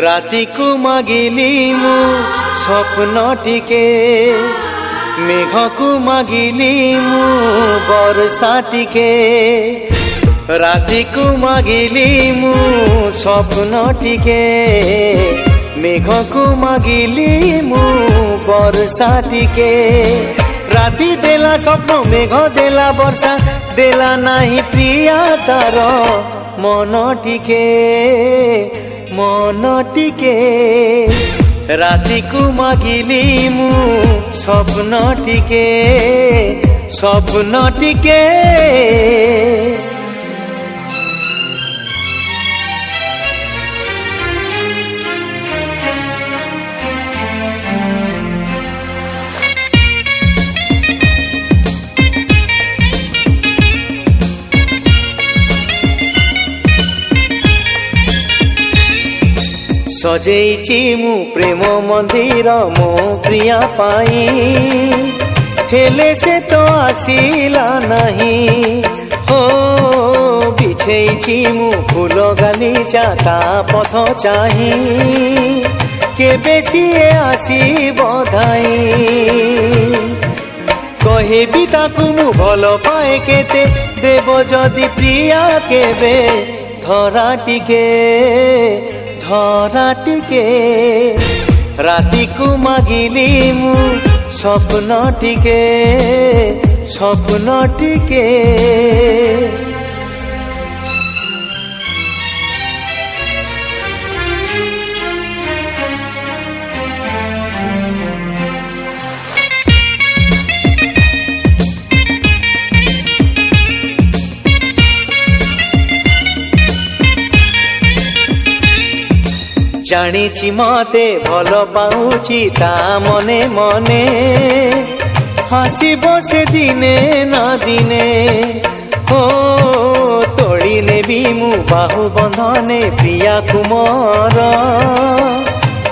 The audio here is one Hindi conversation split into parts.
राति को मागिली मु स्वप्न टिके मेघ को मागिली मु वर्षा टिके राति को मागिली मु स्वप्न टिके मेघ को मागिली मु वर्षा टिके राति देला स्वप्न मेघ देला वर्षा देला नाही प्रिया तार मन टिके राति को मागिली मु स्वप्न टिके सजेइछि मु प्रेम मंदिर मो प्रिया पाई हेले से तो आसिला नहीं हो बिछेइछि मु फूल गालीचा ता पथ चाही केबे सिए आसी बधाई कहेबी ताकू मु भल पाए केते देव जदि प्रिया केबे धरा टिके राति को मागिली मु स्वप्न टिके जानिछि मते भल पाउछि ता मने मने हसिबो से दिने ना दिने हो तोड़ी नेबी मु बाहु बंधने प्रिया कुमार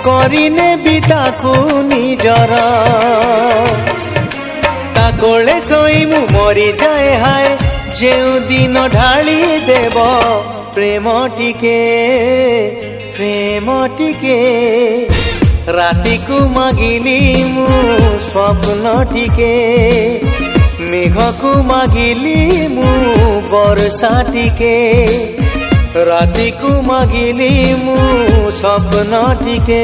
करिने भी ताकू निजर ता कोले सोई मु मरी जाए हाय जेउ दिन ढाली देव प्रेम टिके राति को मागिली मु स्वप्न टिके मेघ को मागिली मु वर्षा टिके राति को मागिली मु स्वप्न टिके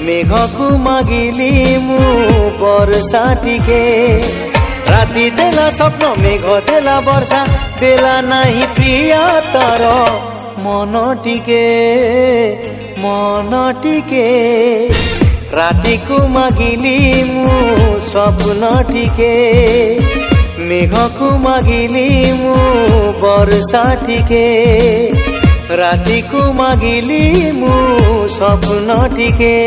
मेघ को मागिली मु वर्षा टिके राति देला स्वप्न मेघ देला वर्षा देला नाही प्रिया तार मन टिके राति को मागिली मु स्वप्न टिके मेघ को मागिली मु वर्षा टिके राति को मागिली मु स्वप्न टिके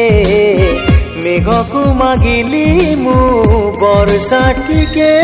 मेघ को मागिली मु वर्षा टिके।